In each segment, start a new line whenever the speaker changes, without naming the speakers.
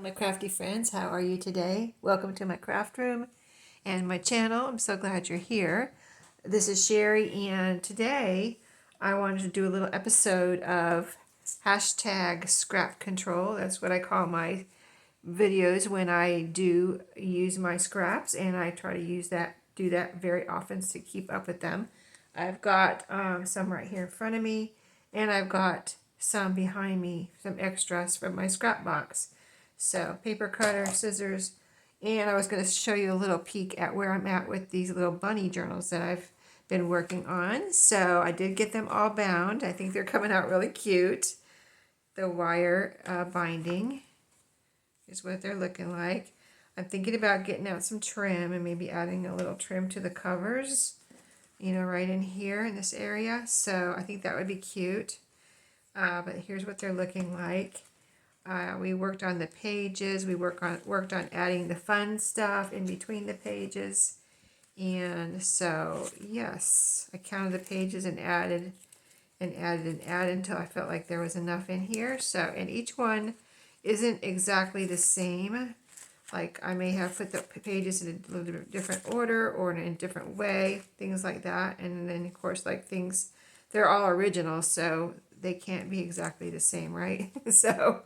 My crafty friends, how are you today? Welcome to my craft room and my channel. I'm so glad you're here. This is Sherry, and today I wanted to do a little episode of hashtag scrap control. That's what I call my videos when I do use my scraps, and I try to do that very often to keep up with them. I've got some right here in front of me, and I've got some behind me, some extras from my scrap box. So paper cutter, scissors, and I was going to show you a little peek at where I'm at with these little bunny journals that I've been working on. So I did get them all bound. I think they're coming out really cute. The wire binding is what they're looking like. I'm thinking about getting out some trim and maybe adding a little trim to the covers, right in here in this area. So I think that would be cute. But here's what they're looking like. We worked on the pages. We worked on adding the fun stuff in between the pages. And so, yes, I counted the pages and added until I felt like there was enough in here. So, and each one isn't exactly the same. Like I may have put the pages in a little bit different order or in a different way, things like that. And then of course, like things, they're all original, so they can't be exactly the same, right? So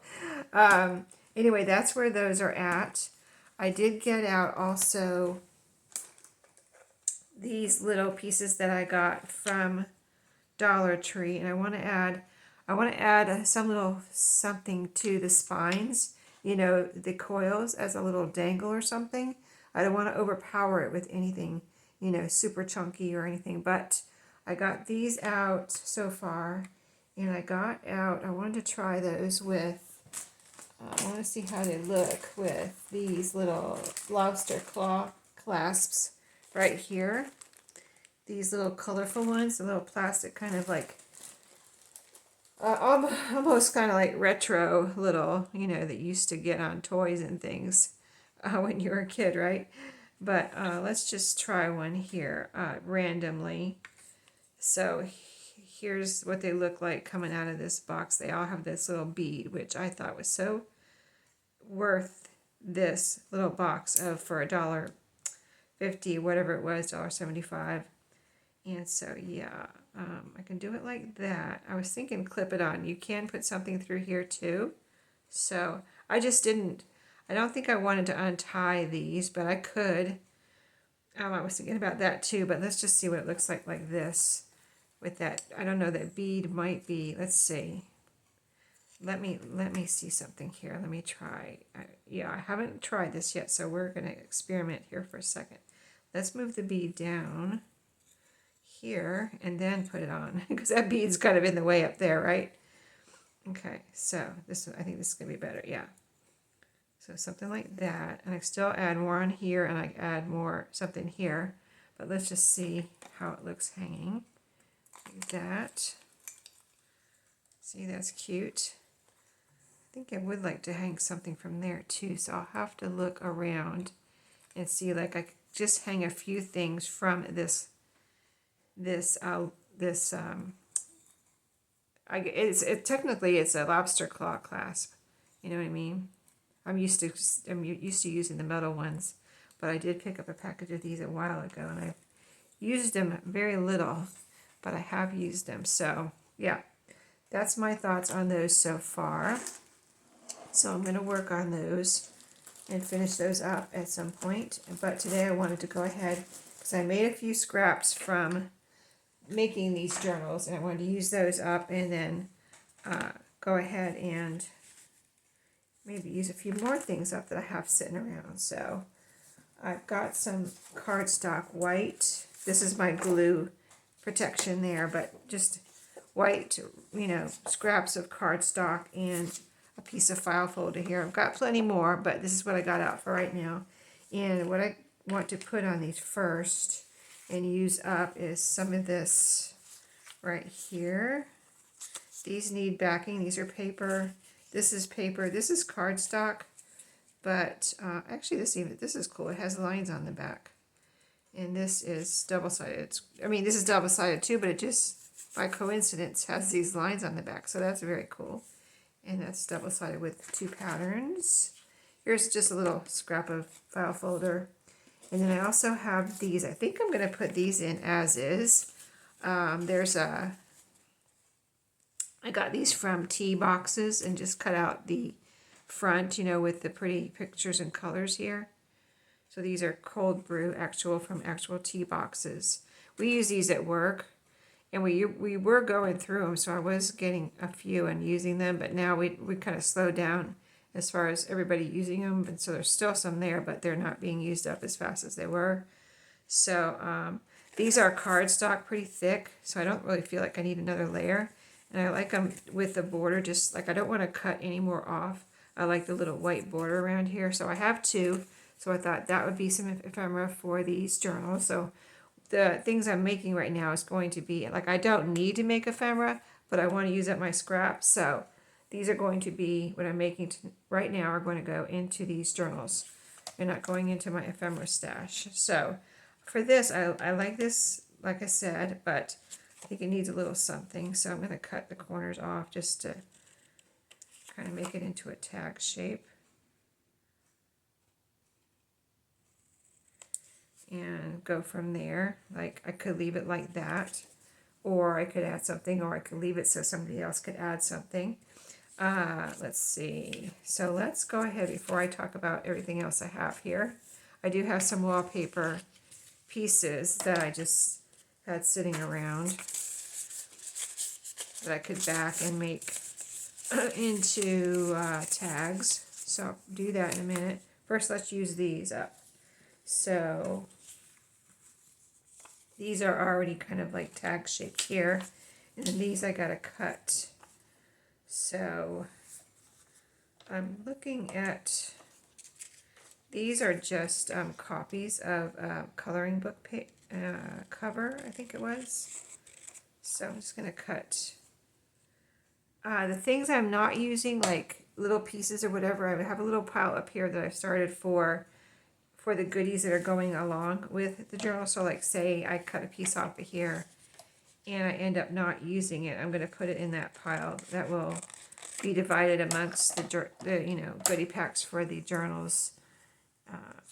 anyway, that's where those are at. I did get out also these little pieces that I got from Dollar Tree, and I want to add some little something to the spines, the coils as a little dangle or something. I don't want to overpower it with anything, super chunky or anything, but I got these out so far, and I wanted to try those with, I want to see how they look with these little lobster claw clasps right here. These little colorful ones, the little plastic kind of like, almost kind of like retro little, that you used to get on toys and things when you were a kid, right? But let's just try one here randomly. So here's what they look like coming out of this box. They all have this little bead, which I thought was so worth this little box of for $1.50, whatever it was, $1.75. And so, yeah, I can do it like that. I was thinking clip it on. You can put something through here too. So I just didn't, I don't think I wanted to untie these, but I could. I was thinking about that too, but let's just see what it looks like this with that. I don't know, that bead might be, let's see. Let me see something here. Let me try. I haven't tried this yet, so we're going to experiment here for a second. Let's move the bead down here and then put it on because that bead's kind of in the way up there, right? Okay, so I think this is gonna be better. Yeah, so something like that, and I still add more on here, and I add more something here, but let's just see how it looks hanging like that. See, that's cute. I think I would like to hang something from there too, so I'll have to look around and see, like I could just hang a few things from this technically it's a lobster claw clasp, you know what I mean. I'm used to using the metal ones, but I did pick up a package of these a while ago, and I've used them very little, but I have used them. So yeah, that's my thoughts on those so far. So I'm going to work on those and finish those up at some point, but today I wanted to go ahead because I made a few scraps from making these journals, and I wanted to use those up and then go ahead and maybe use a few more things up that I have sitting around. So I've got some cardstock white. This is my glue protection there, but just white, scraps of cardstock and a piece of file folder here. I've got plenty more, but this is what I got out for right now. And what I want to put on these first and use up is some of this right here. These need backing. These are paper. This is paper. This is cardstock, but actually this is cool. It has lines on the back, and this is double-sided. This is double-sided too, but it just by coincidence has these lines on the back, so that's very cool. And that's double-sided with two patterns. here's just a little scrap of file folder. And then I also have these. I think I'm going to put these in as is. I got these from tea boxes and just cut out the front, with the pretty pictures and colors here. So these are cold brew from actual tea boxes. We use these at work, and we were going through them, so I was getting a few and using them, but now we kind of slowed down as far as everybody using them, and so there's still some there, but they're not being used up as fast as they were. So these are cardstock, pretty thick, so I don't really feel like I need another layer. And I like them with the border, just like I don't want to cut any more off. I like the little white border around here, so I have two. So I thought that would be some ephemera for these journals. So the things I'm making right now is going to be, like, I don't need to make ephemera, but I want to use up my scraps. So these are going to be, what I'm making right now are going to go into these journals. They're not going into my ephemera stash. So for this, I like this, like I said, but I think it needs a little something. So I'm going to cut the corners off just to kind of make it into a tag shape. And go from there. Like, I could leave it like that, or I could add something, or I could leave it so somebody else could add something. Let's see. So let's go ahead before I talk about everything else I have here. I do have some wallpaper pieces that I just had sitting around that I could back and make into tags. So I'll do that in a minute. First, let's use these up. So these are already kind of like tag shaped here, and then these I gotta cut. So I'm looking at, these are just copies of coloring book cover, I think it was. So I'm just gonna cut the things I'm not using, like little pieces or whatever. I have a little pile up here that I started for the goodies that are going along with the journal. So like, say I cut a piece off of here and I end up not using it, I'm going to put it in that pile that will be divided amongst the goodie packs for the journals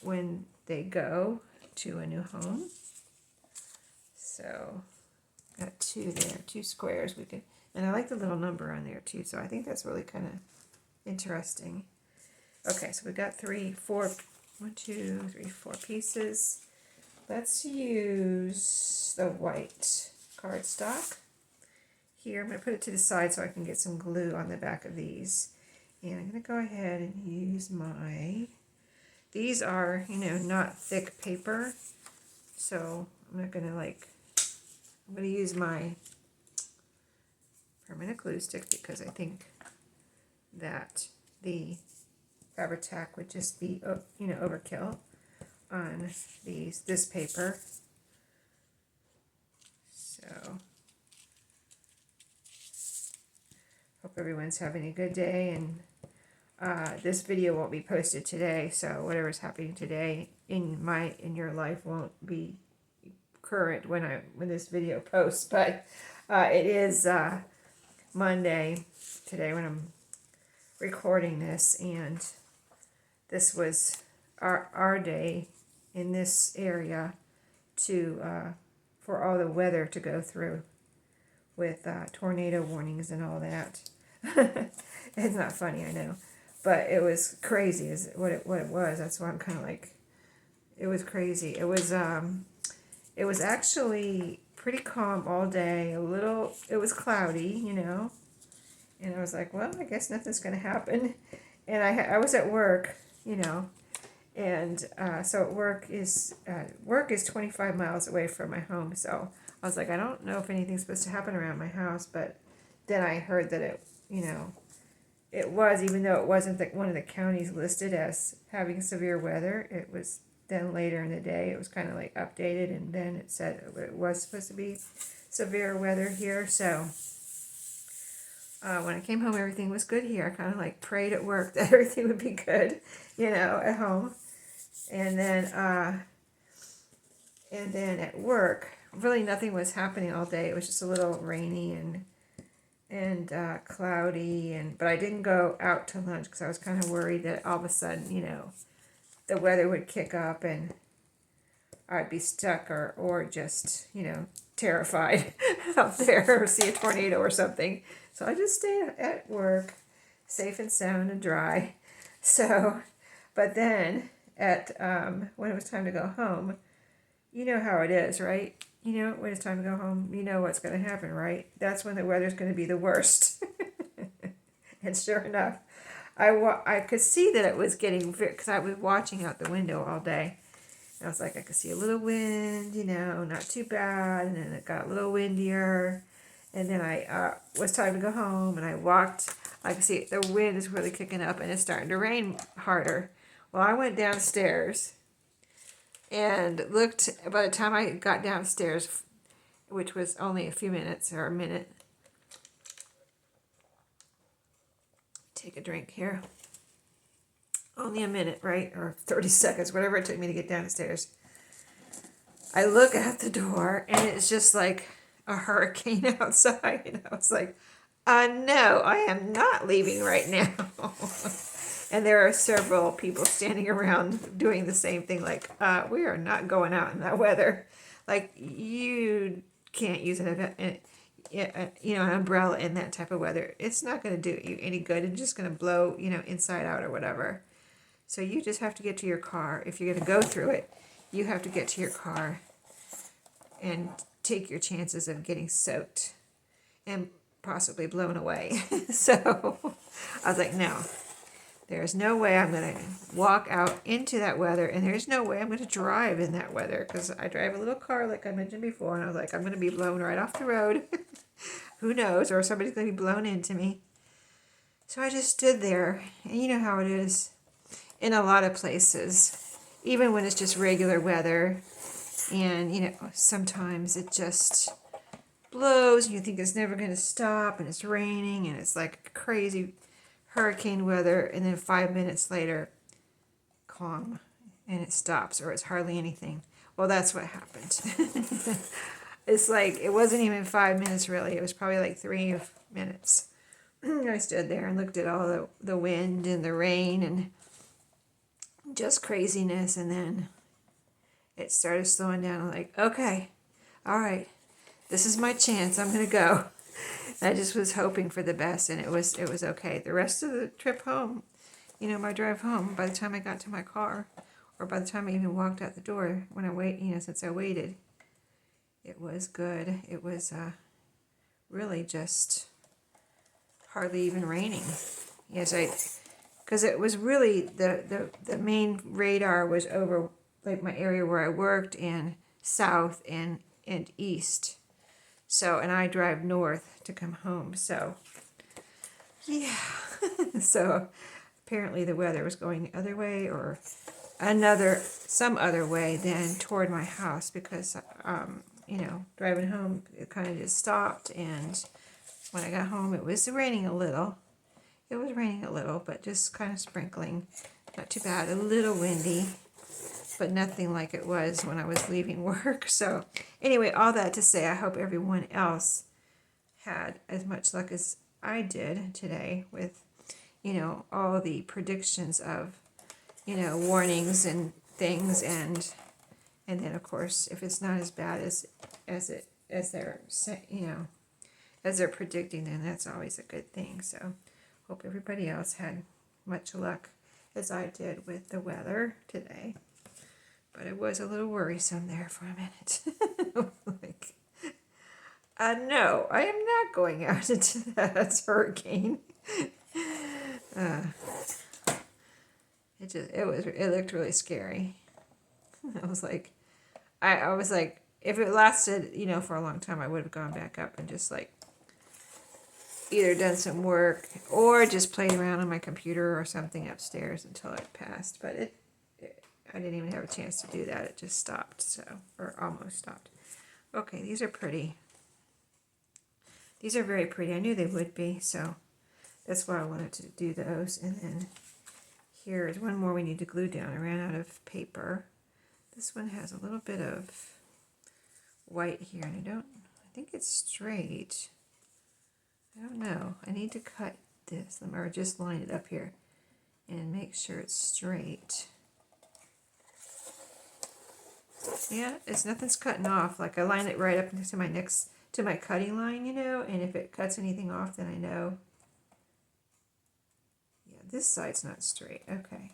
when they go to a new home. So got two there, two squares we can, and I like the little number on there too, so I think that's really kind of interesting. Okay, so we got 4 pieces. Let's use the white cardstock. Here, I'm going to put it to the side so I can get some glue on the back of these. And I'm going to go ahead and use these are, not thick paper. So I'm not going to I'm going to use my permanent glue stick because I think that the Fabri-Tac would just be, overkill on this paper. So, hope everyone's having a good day, and this video won't be posted today, so whatever's happening today in your life won't be current when this video posts, but it is Monday today when I'm recording this, and this was our day in this area for all the weather to go through with tornado warnings and all that. It's not funny, I know, but it was crazy is what it was. That's why I'm kind of like, it was crazy. It was actually pretty calm all day. It was cloudy, and I was like, well, I guess nothing's going to happen. And I was at work, and so work is 25 miles away from my home. So I was like, I don't know if anything's supposed to happen around my house, but then I heard that it was, even though it wasn't one of the counties listed as having severe weather, it was then later in the day, it was kind of like updated, and then it said it was supposed to be severe weather here. So when I came home, everything was good here. I kind of like prayed at work that everything would be good, at home. And then at work, really nothing was happening all day. It was just a little rainy, and and cloudy, but I didn't go out to lunch because I was kind of worried that all of a sudden, the weather would kick up and I'd be stuck or just, terrified out there or see a tornado or something. So I just stayed at work, safe and sound and dry. So, but then when it was time to go home, you know how it is, right? When it's time to go home, you know what's going to happen, right? That's when the weather's going to be the worst. And sure enough, I could see that it was getting, because I was watching out the window all day. And I was like, I could see a little wind, not too bad. And then it got a little windier. And then was time to go home, and I walked. I could see the wind is really kicking up, and it's starting to rain harder. Well, I went downstairs and looked. By the time I got downstairs, which was only a few minutes or a minute, take a drink here. Only a minute, right? Or 30 seconds, whatever it took me to get downstairs. I look at the door, and it's just like a hurricane outside. And I was like, no, I am not leaving right now. And there are several people standing around doing the same thing, like, we are not going out in that weather. Like, you can't use an umbrella in that type of weather. It's not going to do you any good. It's just going to blow, inside out or whatever. So you just have to get to your car. If you're going to go through it, you have to get to your car and take your chances of getting soaked and possibly blown away. So I was like, no, there's no way I'm going to walk out into that weather, and there's no way I'm going to drive in that weather, because I drive a little car like I mentioned before, and I was like, I'm going to be blown right off the road. Who knows? Or somebody's going to be blown into me. So I just stood there, and you know how it is in a lot of places, even when it's just regular weather, and sometimes it just blows and you think it's never going to stop, and it's raining and it's like crazy hurricane weather, and then 5 minutes later, calm, and it stops, or it's hardly anything. Well, that's what happened. It's like it wasn't even 5 minutes really, it was probably like 3 minutes. I stood there and looked at all the wind and the rain and just craziness, and then it started slowing down. I'm like, okay, all right, this is my chance, I'm gonna go. I just was hoping for the best, and it was okay. The rest of the trip home, my drive home, by the time I got to my car, or by the time I even walked out the door, when I since I waited, it was good. It was really just hardly even raining. Because it was really, the main radar was over like my area where I worked, and south and east. So, and I drive north to come home. So, yeah. So apparently the weather was going the other way, or some other way than toward my house, because, driving home, it kind of just stopped. And when I got home, it was raining a little. It was raining a little, but just kind of sprinkling. Not too bad. A little windy, but nothing like it was when I was leaving work. So anyway, all that to say, I hope everyone else had as much luck as I did today with, all the predictions of, warnings and things, and then of course, if it's not as bad as they're as they're predicting, then that's always a good thing. So hope everybody else had much luck as I did with the weather today. But it was a little worrisome there for a minute. Like, no, I am not going out into that hurricane. It looked really scary. I was like, if it lasted, for a long time, I would have gone back up and just like either done some work or just played around on my computer or something upstairs until it passed. But I didn't even have a chance to do that. It just stopped, or almost stopped. Okay, these are pretty. These are very pretty. I knew they would be, so that's why I wanted to do those. And then here's one more we need to glue down. I ran out of paper. This one has a little bit of white here, and I think it's straight. I don't know. I need to cut this, or just line it up here and make sure it's straight. Yeah, nothing's cutting off. Like I line it right up to my cutting line, you know, and if it cuts anything off, then I know. Yeah, this side's not straight. Okay.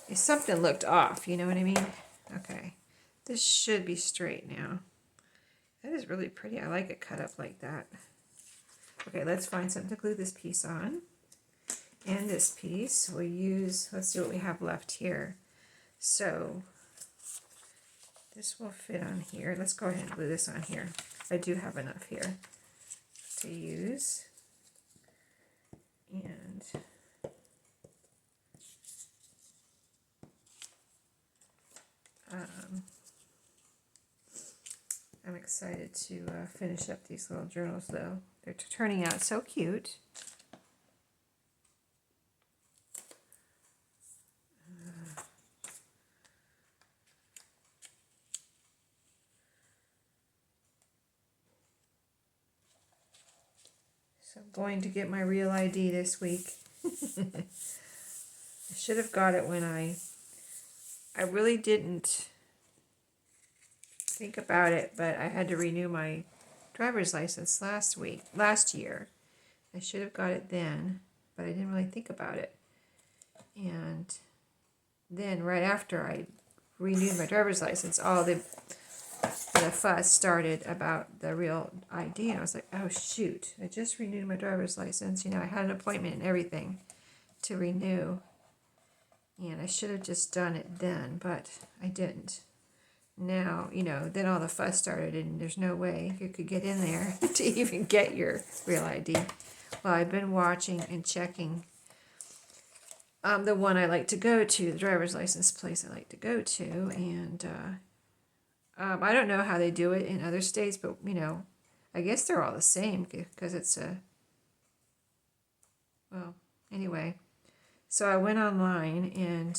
If something looked off, you know what I mean? Okay. This should be straight now. That is really pretty. I like it cut up like that. Okay, let's find something to glue this piece on. And this piece we'll use, let's see what we have left here. So this will fit on here. Let's go ahead and glue this on here. I do have enough here to use. And I'm excited to finish up these little journals though. They're turning out so cute. So I'm going to get my real ID this week. I should have got it when I really didn't think about it, but I had to renew my driver's license last year. I should have got it then, but I didn't really think about it. And then right after I renewed my driver's license, all the fuss started about the real ID. And I was like, oh shoot, I just renewed my driver's license. You know, I had an appointment and everything to renew. And I should have just done it then, but I didn't. Now, you know, then all the fuss started and there's no way you could get in there to even get your real ID. Well, I've been watching and checking the one I like to go to, the driver's license place I like to go to, and I don't know how they do it in other states, but, you know, I guess they're all the same because it's well, anyway. So I went online and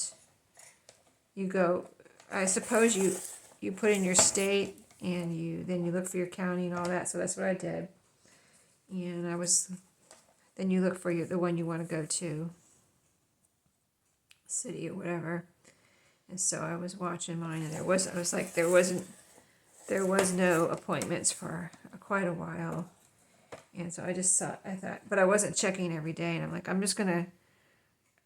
you go, I suppose you put in your state and then you look for your county and all that. So that's what I did. And then you look for the one you want to go to, city or whatever. And so I was watching mine and there was no appointments for quite a while. And so I thought, but I wasn't checking every day. And I'm like, I'm just going to,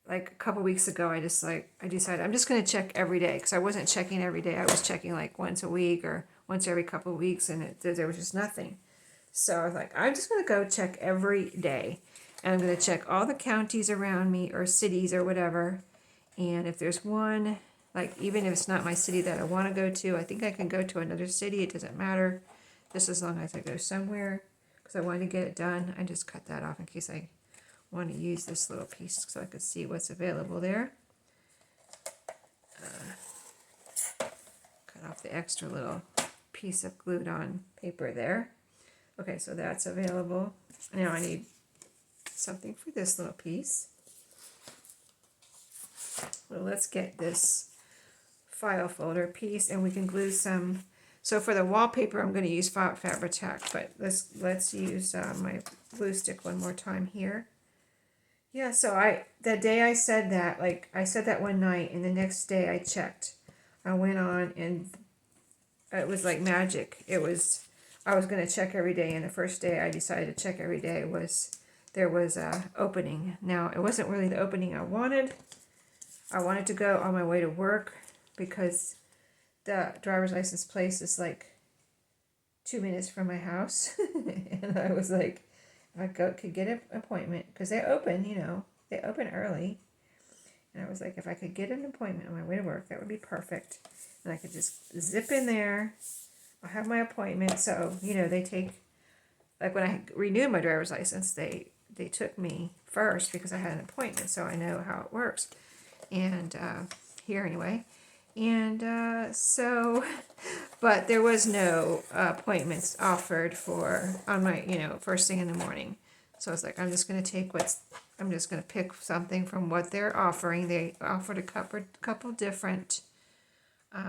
like a couple weeks ago, I decided I'm just going to check every day because I wasn't checking every day. I was checking like once a week or once every couple of weeks, and there was just nothing. So I was like, I'm just going to go check every day, and I'm going to check all the counties around me or cities or whatever. And if there's one, like even if it's not my city that I want to go to, I think I can go to another city. It doesn't matter, just as long as I go somewhere because I wanted to get it done. I just cut that off in case I want to use this little piece so I could see what's available there. Cut off the extra little piece of glued on paper there. Okay, so that's available. Now I need something for this little piece. Well, let's get this file folder piece and we can glue some. So for the wallpaper, I'm going to use Fabri-Tac, but let's use my glue stick one more time here. Yeah, so the day I said that, like I said that one night and the next day I checked. I went on and it was like magic. I was going to check every day, and the first day I decided to check every day there was a opening. Now, it wasn't really the opening I wanted. I wanted to go on my way to work because the driver's license place is like 2 minutes from my house. And I was like, I could get an appointment because they open, you know, they open early. And I was like, if I could get an appointment on my way to work, that would be perfect. And I could just zip in there. I'll have my appointment. So, you know, they take, like when I renewed my driver's license, they took me first because I had an appointment. So I know how it works. And here anyway. And so, but there was no appointments offered on my, you know, first thing in the morning. So I was like, I'm just going to pick something from what they're offering. They offered a couple different, you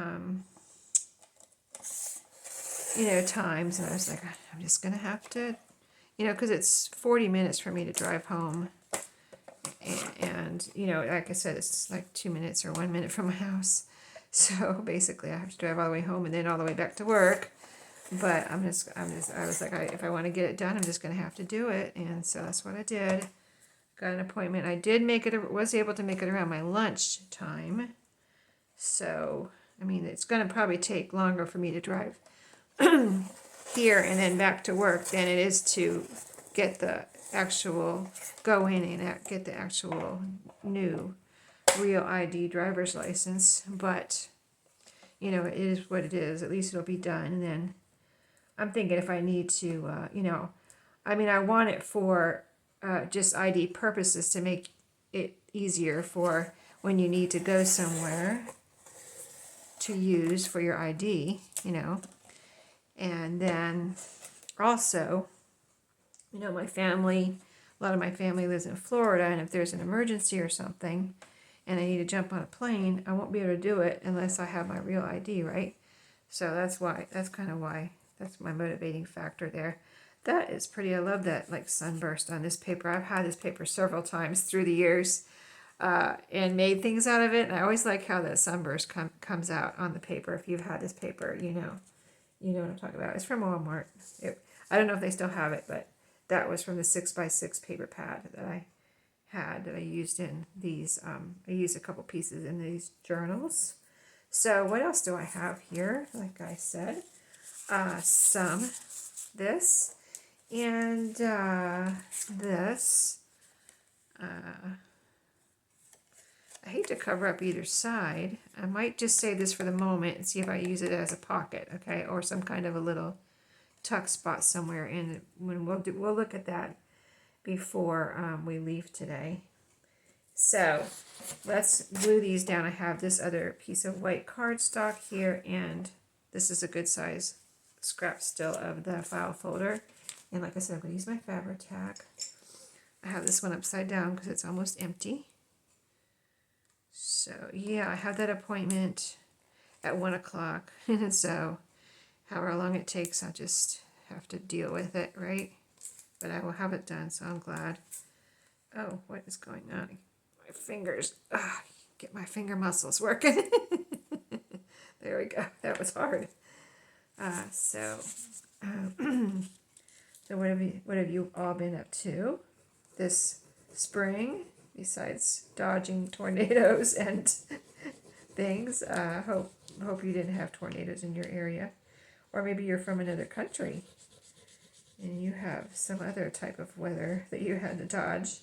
know, times. And I was like, I'm just going to have to, you know, because it's 40 minutes for me to drive home. And, you know, like I said, it's like 2 minutes or 1 minute from my house. So basically I have to drive all the way home and then all the way back to work. But I was like, if I want to get it done, I'm just going to have to do it. And so that's what I did. Got an appointment. I did make it, was able to make it around my lunch time. So, I mean, it's going to probably take longer for me to drive here and then back to work than it is to get the actual, go in and get the actual new real ID driver's license. But, you know, it is what it is. At least it'll be done. And then I'm thinking if I need to, you know, I mean, I want it for just ID purposes to make it easier for when you need to go somewhere to use for your ID, you know. And then also, you know, my family, a lot of my family lives in Florida, and if there's an emergency or something and I need to jump on a plane, I won't be able to do it unless I have my real ID, right? So that's kind of why, that's my motivating factor there. That is pretty. I love that, like, sunburst on this paper. I've had this paper several times through the years and made things out of it. And I always like how that sunburst comes out on the paper. If you've had this paper, you know what I'm talking about. It's from Walmart. I don't know if they still have it, but that was from the 6x6 paper pad that I had that I used in these. I used a couple pieces in these journals. So what else do I have here? Like I said, some this and this. I hate to cover up either side. I might just save this for the moment and see if I use it as a pocket, okay, or some kind of a little tuck spot somewhere. And when we'll look at that before we leave today. So let's glue these down. I have this other piece of white cardstock here, and this is a good size scrap still of the file folder. And like I said, I'm going to use my Fabri-Tac. I have this one upside down because it's almost empty. So yeah, I have that appointment at 1 o'clock. So however long it takes, I'll just have to deal with it, right? But I will have it done, so I'm glad. Oh, what is going on? My fingers. Get my finger muscles working. There we go. That was hard. So what have you all been up to this spring, besides dodging tornadoes and things? Hope you didn't have tornadoes in your area, or maybe you're from another country and you have some other type of weather that you had to dodge,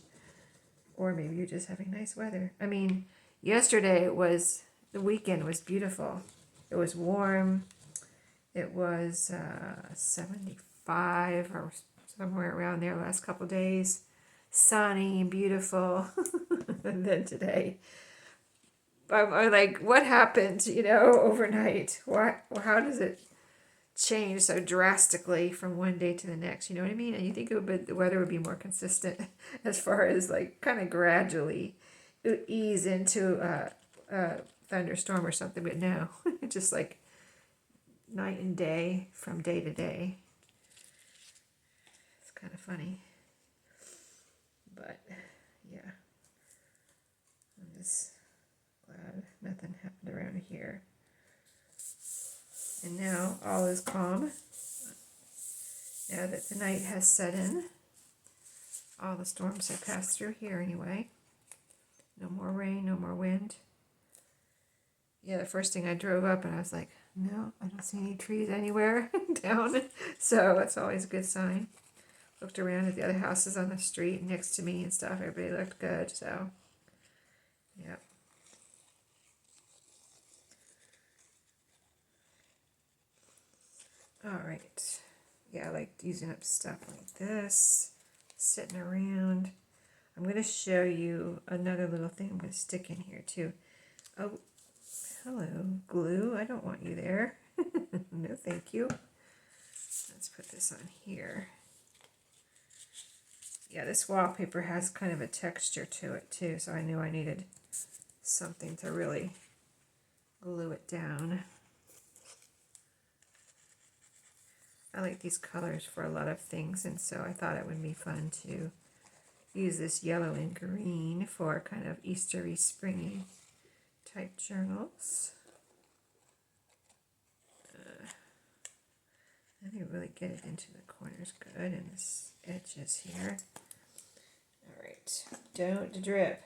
or maybe you're just having nice weather. I mean, yesterday the weekend was beautiful. It was warm. It was 75 or somewhere around there last couple of days. Sunny and beautiful. And then today, I'm like, what happened, overnight? How does it change so drastically from one day to the next? You know what I mean? And you think the weather would be more consistent as far as like kind of gradually ease into a thunderstorm or something, but no, just like night and day from day to day. It's kind of funny, but yeah, I'm just glad nothing happened around here. And now all is calm. Now that the night has set in, all the storms have passed through here anyway. No more rain, no more wind. Yeah, the first thing I drove up and I was like, no, I don't see any trees anywhere down. So that's always a good sign. Looked around at the other houses on the street next to me and stuff. Everybody looked good. So, yeah. All right. Yeah, I like using up stuff like this, sitting around. I'm going to show you another little thing I'm going to stick in here too. Oh, hello, glue. I don't want you there. No, thank you. Let's put this on here. Yeah, this wallpaper has kind of a texture to it too, so I knew I needed something to really glue it down. I like these colors for a lot of things, and so I thought it would be fun to use this yellow and green for kind of Eastery, springy type journals. I think really get it into the corners good, and the edges here. All right, don't drip.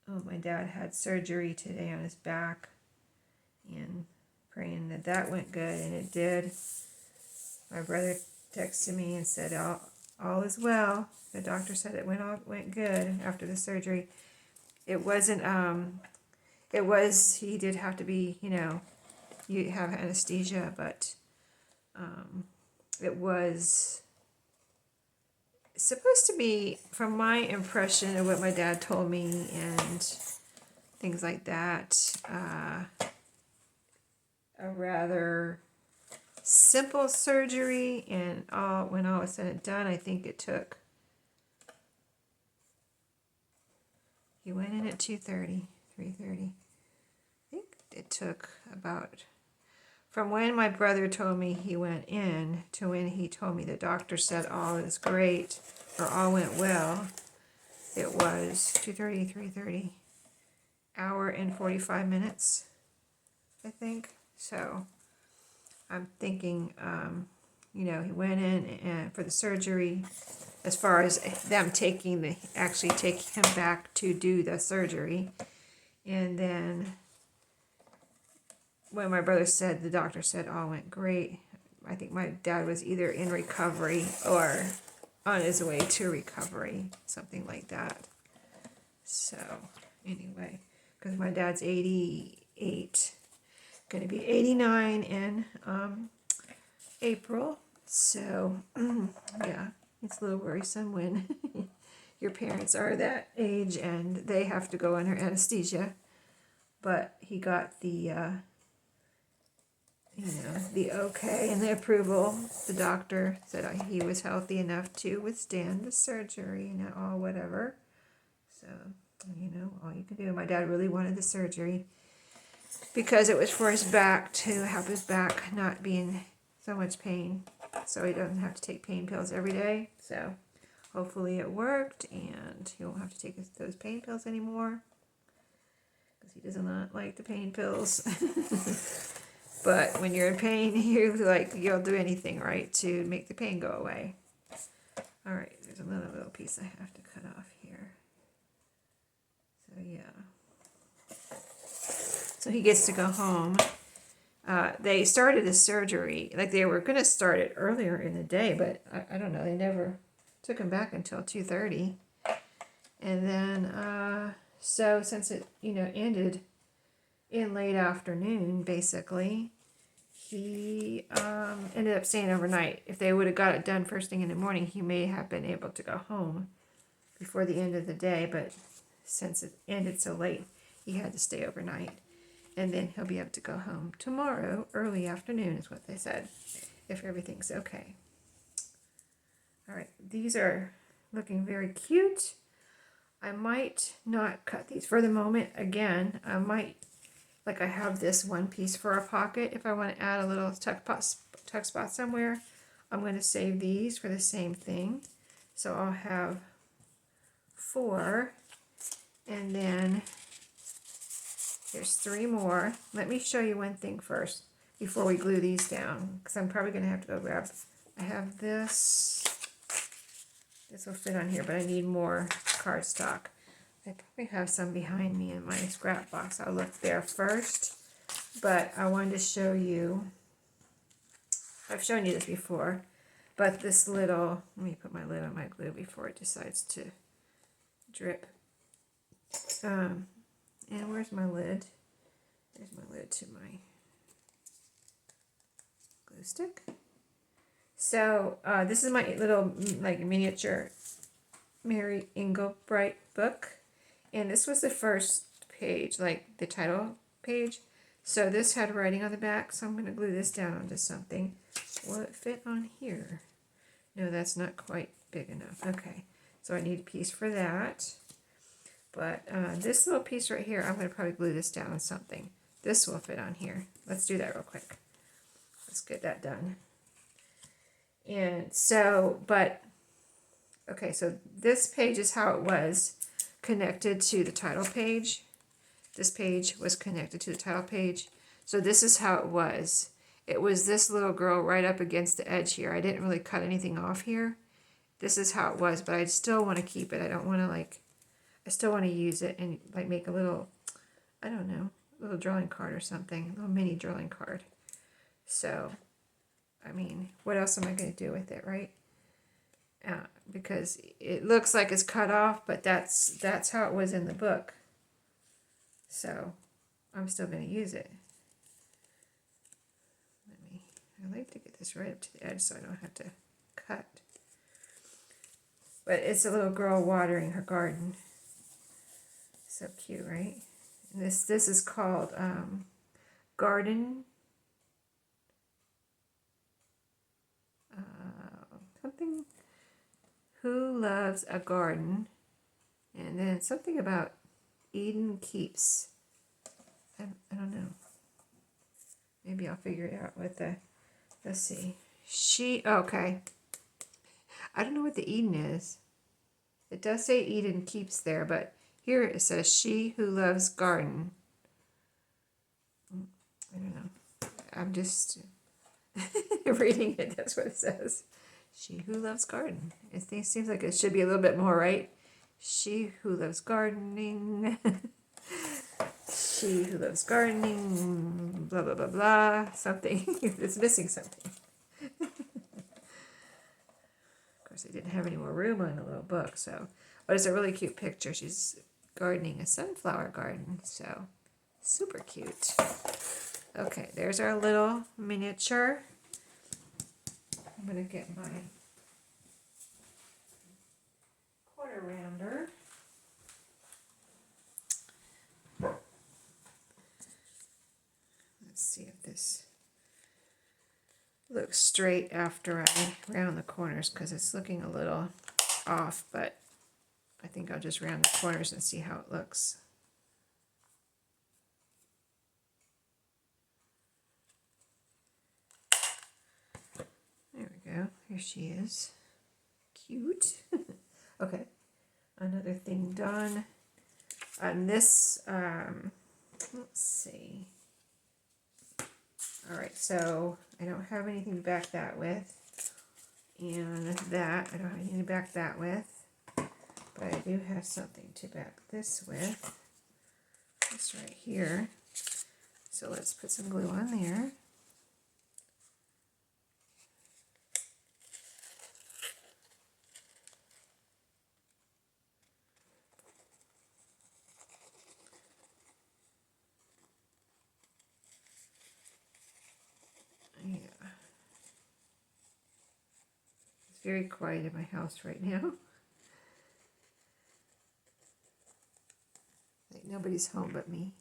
Oh, my dad had surgery today on his back, and praying that that went good, and it did. My brother texted me and said all is well. The doctor said it went good after the surgery. It wasn't he did have to be, you have anesthesia, but it was supposed to be, from my impression of what my dad told me and things like that, a rather simple surgery, and when all was said and done, I think it took, he went in at 2:30, 3:30. I think it took about, from when my brother told me he went in to when he told me the doctor said all is great, or all went well, it was 2:30, 3:30, hour and 45 minutes, I think. So I'm thinking, he went in and for the surgery, as far as them actually taking him back to do the surgery. And then when my brother said, the doctor said all went great, I think my dad was either in recovery or on his way to recovery, something like that. So anyway, because my dad's 88, going to be 89 in April. So yeah, it's a little worrisome when your parents are that age and they have to go under anesthesia. But he got the the okay and the approval. The doctor said he was healthy enough to withstand the surgery and all whatever. So, all you can do. My dad really wanted the surgery because it was for his back, to help his back not be in so much pain, so he doesn't have to take pain pills every day. So hopefully it worked and he won't have to take those pain pills anymore, because he does not like the pain pills. But when you're in pain, you'll do anything, right, to make the pain go away. All right, there's another little piece I have to cut off here. So yeah. So he gets to go home. They started the surgery, like they were going to start it earlier in the day, but I don't know, they never took him back until 2:30. And then, so since it, ended in late afternoon, basically, he ended up staying overnight. If they would have got it done first thing in the morning, he may have been able to go home before the end of the day, but since it ended so late, he had to stay overnight. And then he'll be able to go home tomorrow, early afternoon is what they said, if everything's okay. All right, these are looking very cute. I might not cut these for the moment. Again, I might, like I have this one piece for a pocket. If I want to add a little tuck spot somewhere, I'm going to save these for the same thing. So I'll have 4, and then there's 3 more. Let me show you one thing first before we glue these down, because I'm probably going to have to go grab, I have this. This will fit on here, but I need more cardstock. I probably have some behind me in my scrap box. I'll look there first. But I wanted to show you, I've shown you this before, but this little, let me put my lid on my glue before it decides to drip. And where's my lid? There's my lid to my glue stick. So this is my little miniature Mary Englebright book, and this was the first page, like the title page. So this had writing on the back, so I'm going to glue this down onto something. Will it fit on here? No, that's not quite big enough. Okay, so I need a piece for that. But this little piece right here, I'm going to probably glue this down on something. This will fit on here. Let's do that real quick. Let's get that done. And so, okay, so this page is how it was connected to the title page. This page was connected to the title page. So this is how it was. It was this little girl right up against the edge here. I didn't really cut anything off here. This is how it was, but I still want to keep it. I don't want to I still want to use it and make a little, I don't know, little drawing card or something, a little mini drawing card. So, I mean, what else am I going to do with it, right? Because it looks like it's cut off, but that's how it was in the book. So, I'm still going to use it. I like to get this right up to the edge so I don't have to cut. But it's a little girl watering her garden. So cute, right? And this is called Garden. Something. Who loves a garden? And then something about Eden Keeps. I don't know. Maybe I'll figure it out with the. Let's see. Okay. I don't know what the Eden is. It does say Eden Keeps there, but here it says She Who Loves Garden. I don't know. I'm just reading it. That's what it says. She Who Loves Garden. It seems like it should be a little bit more, right? She Who Loves Gardening. She Who Loves Gardening. Blah, blah, blah, blah. Something. It's missing something. Of course, I didn't have any more room on the little book, so. But it's a really cute picture. She's gardening a sunflower garden, so super cute. Okay, there's our little miniature. I'm going to get my quarter rounder. Let's see if this looks straight after I round the corners, because it's looking a little off, but I think I'll just round the corners and see how it looks. There we go. Here she is. Cute. Okay. Another thing done. On this, let's see. All right, so I don't have anything to back that with. And that, I don't have anything to back that with. But I do have something to back this with. This right here. So let's put some glue on there. Yeah. It's very quiet in my house right now. Like nobody's home but me.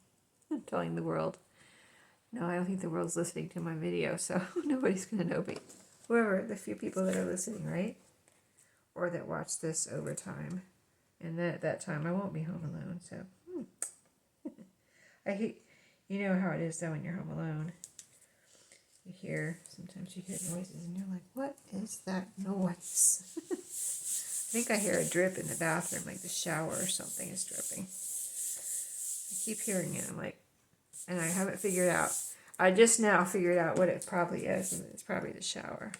I'm telling the world. No, I don't think the world's listening to my video, so nobody's going to know me. Whoever, the few people that are listening, right? Or that watch this over time. And then at that time, I won't be home alone, so. I hate, you know how it is though when you're home alone. Sometimes you hear noises and you're like, what is that noise? I think I hear a drip in the bathroom, like the shower or something is dripping. I keep hearing it, I'm like, and I haven't figured out. I just now figured out what it probably is, and it's probably the shower.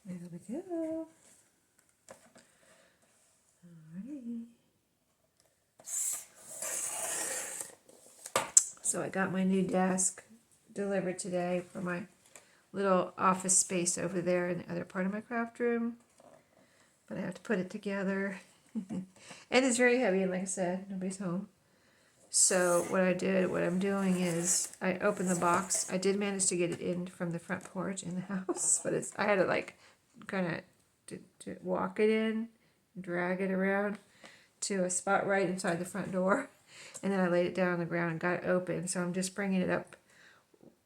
There we go. Alrighty. So I got my new desk delivered today for my little office space over there in the other part of my craft room. But I have to put it together. And it's very heavy, and like I said, nobody's home. So what I'm doing is I opened the box. I did manage to get it in from the front porch in the house, but I had to like kind of to walk it in, drag it around to a spot right inside the front door. And then I laid it down on the ground and got it open. So I'm just bringing it up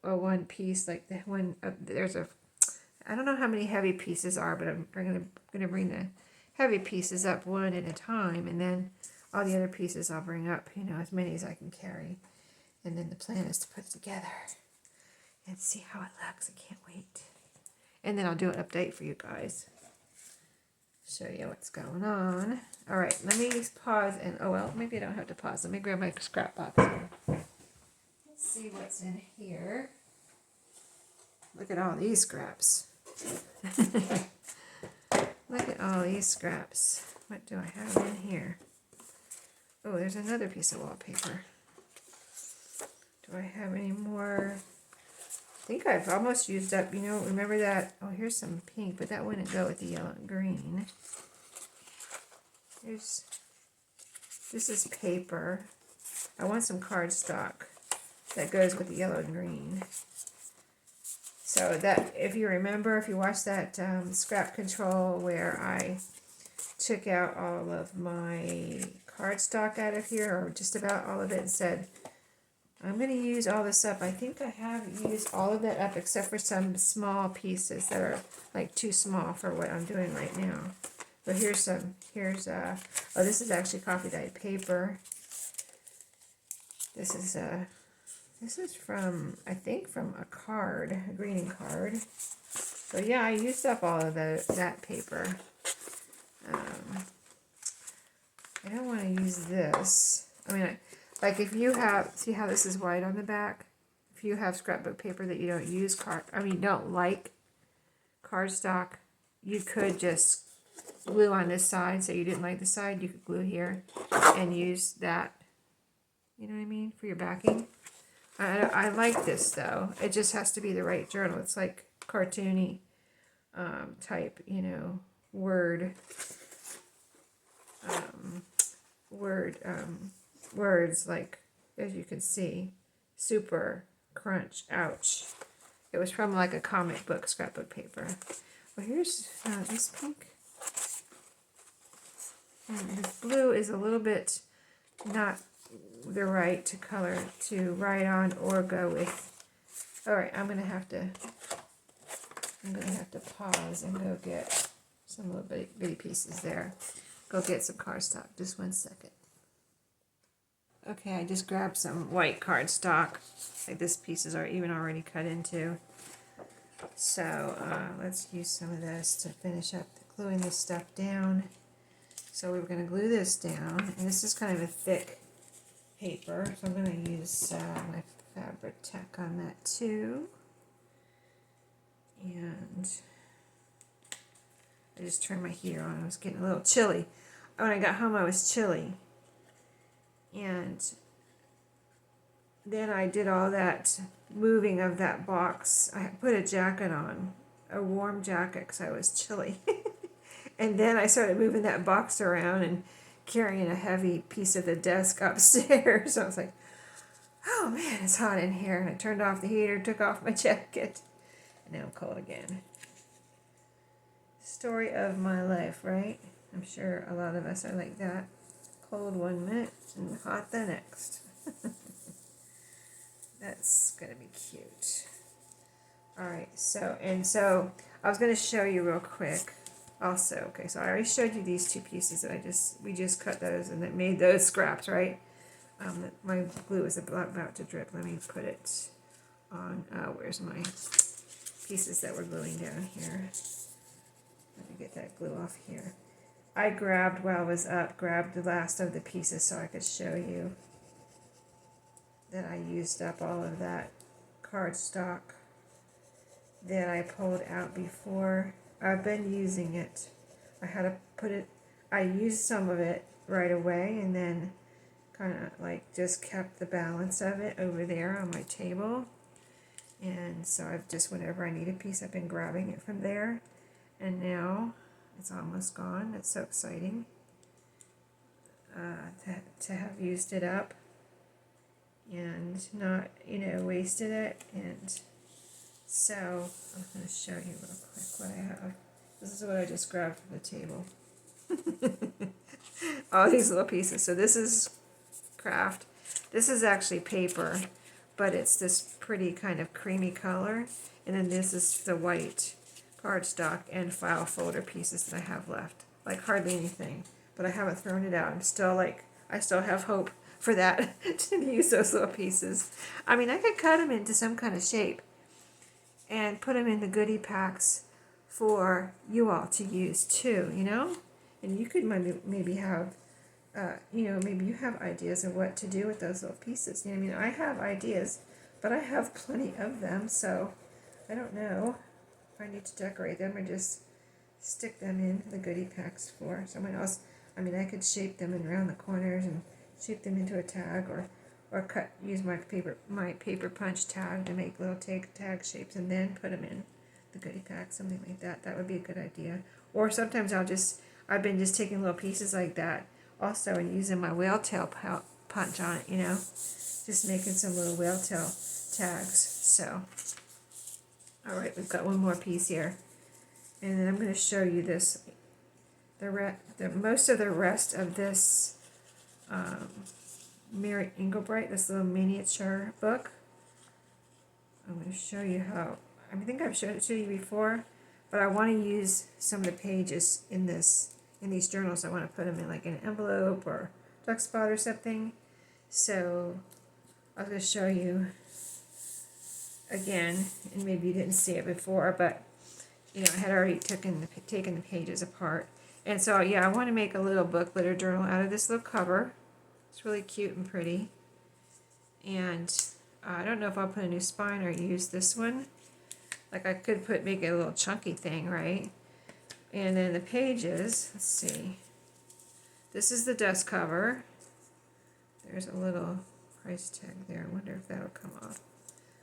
a one piece, like the one, there's a, I don't know how many heavy pieces are, but I'm gonna bring the heavy pieces up one at a time, and then all the other pieces I'll bring up, you know, as many as I can carry. And then the plan is to put it together and see how it looks. I can't wait. And then I'll do an update for you guys. Show you what's going on. All right, let me just pause and, oh well, maybe I don't have to pause. Let me grab my scrap box. Let's see what's in here. Look at all these scraps. Look at all these scraps. What do I have in here? Oh, there's another piece of wallpaper. Do I have any more? I think I've almost used up, you know, remember that? Oh, here's some pink, but that wouldn't go with the yellow and green. This is paper. I want some cardstock that goes with the yellow and green. So that, if you remember, if you watched that scrap control where I took out all of my cardstock out of here, or just about all of it, and said, I'm going to use all this up. I think I have used all of that up except for some small pieces that are like too small for what I'm doing right now. But here's some, oh, this is actually coffee dyed paper. This is from, I think from a card, a greeting card. So yeah, I used up all of that paper. I don't want to use this. I mean, like if you have, see how this is white on the back? If you have scrapbook paper that you don't use don't like cardstock, you could just glue on this side. So you didn't like the side, you could glue here and use that, you know what I mean, for your backing. I like this though. It just has to be the right journal. It's like cartoony type, you know, words, like, as you can see, super crunch, ouch. It was from like a comic book, scrapbook paper. Well, here's this pink. And this blue is a little bit not the right color to write on or go with. All right, I'm gonna have to pause and go get some little bitty pieces there. Go get some cardstock. Just 1 second. Okay, I just grabbed some white cardstock. Like this pieces are even already cut into. So let's use some of this to finish up gluing this stuff down. So we're going to glue this down, and this is kind of a thick paper, so I'm going to use my Fabri-Tac on that too. And I just turned my heater on. I was getting a little chilly. When I got home, I was chilly. And then I did all that moving of that box. I put a jacket on, a warm jacket, because I was chilly. And then I started moving that box around and carrying a heavy piece of the desk upstairs. So I was like, oh man, it's hot in here. And I turned off the heater, took off my jacket, and now I'm cold again. Story of my life, right? I'm sure a lot of us are like that. Cold 1 minute and hot the next. That's going to be cute. Alright, so I was going to show you real quick also. Okay, so I already showed you these two pieces that we just cut those and that made those scraps, right? My glue is about to drip. Let me put it on, where's my pieces that we're gluing down here? Let me get that glue off here. I grabbed, while I was up, the last of the pieces so I could show you that I used up all of that cardstock that I pulled out before. I've been using it. I used some of it right away and then kind of like just kept the balance of it over there on my table. And so I've just, whenever I need a piece, I've been grabbing it from there. And now it's almost gone. It's so exciting to have used it up and not, wasted it. And so I'm going to show you real quick what I have. This is what I just grabbed from the table. All these little pieces. So this is craft. This is actually paper. but it's this pretty kind of creamy color. And then this is the white cardstock and file folder pieces that I have left. Like hardly anything, but I haven't thrown it out. I'm still like, I still have hope for that to use those little pieces. I mean, I could cut them into some kind of shape and put them in the goodie packs for you all to use too, you know? And you could maybe have, maybe you have ideas of what to do with those little pieces. You know, I mean, I have ideas, but I have plenty of them, so I don't know if I need to decorate them or just stick them in the goodie packs for someone else. I mean, I could shape them around the corners and shape them into a tag, or use my paper punch tag to make little tag shapes and then put them in the goodie pack, something like that. That would be a good idea. Or sometimes I've been just taking little pieces like that also and using my whale tail punch on it, you know, just making some little whale tail tags. So, all right, we've got one more piece here, and then I'm going to show you this. Most of the rest of this Mary Engelbright, this little miniature book. I'm going to show you how. I think I've showed it to you before, but I want to use some of the pages in these journals. I want to put them in like an envelope or duck spot or something. So I was going to show you again, and maybe you didn't see it before, but you know, I had already taken the pages apart. And so yeah, I want to make a little booklet or journal out of this little cover. It's really cute and pretty. And I don't know if I'll put a new spine or use this one. Like I could make it a little chunky thing, right? And then the pages, let's see. This is the dust cover. There's a little price tag there. I wonder if that'll come off.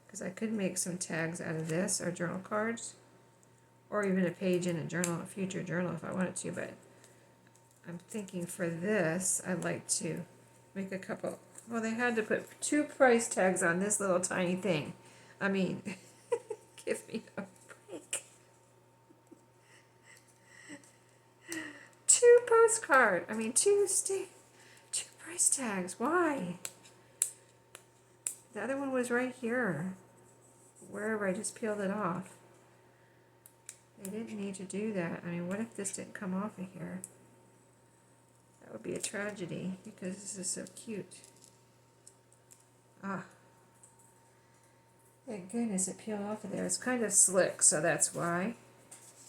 Because I could make some tags out of this, or journal cards. Or even a page in a journal, a future journal if I wanted to. But I'm thinking for this, I'd like to make a couple. Well, they had to put 2 price tags on this little tiny thing. I mean, give me a break. 2 postcard. I mean, 2 price tags. Why? The other one was right here, wherever I just peeled it off. They didn't need to do that. I mean, what if this didn't come off of here? That would be a tragedy, because this is so cute. Ah. Thank goodness it peeled off of there. It's kind of slick, so that's why.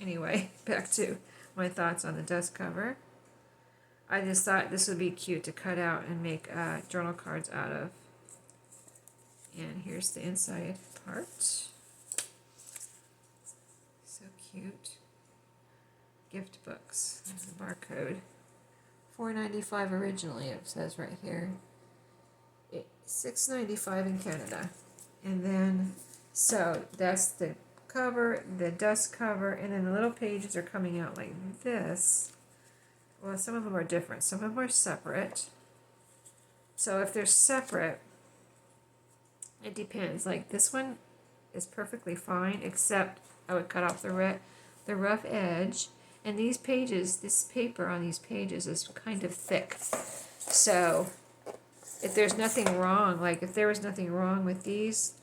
Anyway, back to my thoughts on the dust cover. I just thought this would be cute to cut out and make journal cards out of. And here's the inside part. So cute. Gift books. There's the barcode. $4.95 originally, it says right here. $6.95 in Canada. And then, so that's the cover, the dust cover, and then the little pages are coming out like this. Well, some of them are different. Some of them are separate. So if they're separate, it depends. Like this one is perfectly fine, except I would cut off the rough edge. And these pages, this paper on these pages is kind of thick. So if there's nothing wrong, like if there was nothing wrong with these,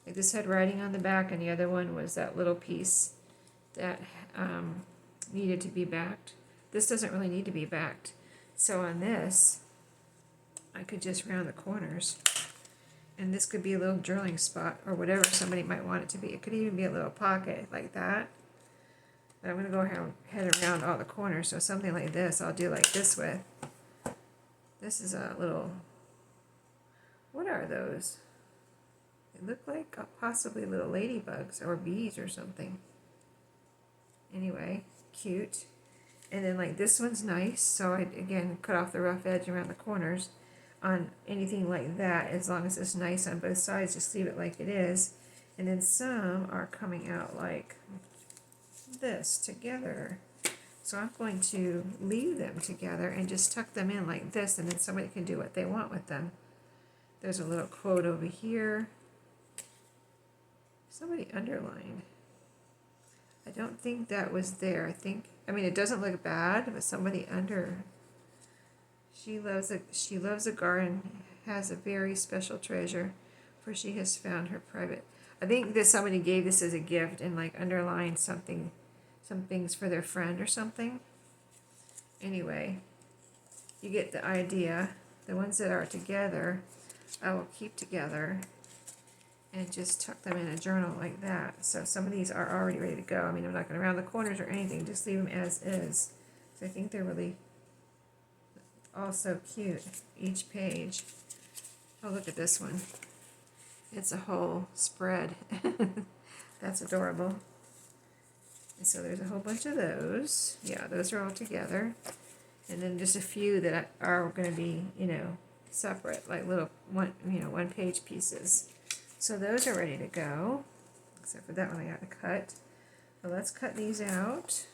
like this had writing on the back, and the other one was that little piece that needed to be backed. This doesn't really need to be backed. So on this, I could just round the corners. And this could be a little journaling spot, or whatever somebody might want it to be. It could even be a little pocket like that. But I'm going to go ahead around all the corners. So something like this, I'll do like this with. This is a little, what are those? They look like possibly little ladybugs or bees or something. Anyway, cute. And then like this one's nice. So I, again, cut off the rough edge around the corners on anything like that, as long as it's nice on both sides. Just leave it like it is. And then some are coming out like this together. So I'm going to leave them together and just tuck them in like this, and then somebody can do what they want with them. There's a little quote over here. Somebody underlined. I don't think that was there. I mean, it doesn't look bad, but somebody She loves a garden, has a very special treasure for she has found her private. I think that somebody gave this as a gift and like underlined something, some things for their friend or something. Anyway, you get the idea. The ones that are together, I will keep together and just tuck them in a journal like that. So some of these are already ready to go. I mean, I'm not going to round the corners or anything, just leave them as is. So I think they're really all so cute, each page. Oh, look at this one. It's a whole spread. That's adorable. And so there's a whole bunch of those. Yeah, those are all together. And then just a few that are going to be, you know, separate, like little one page pieces. So those are ready to go. Except for that one I got to cut. So let's cut these out.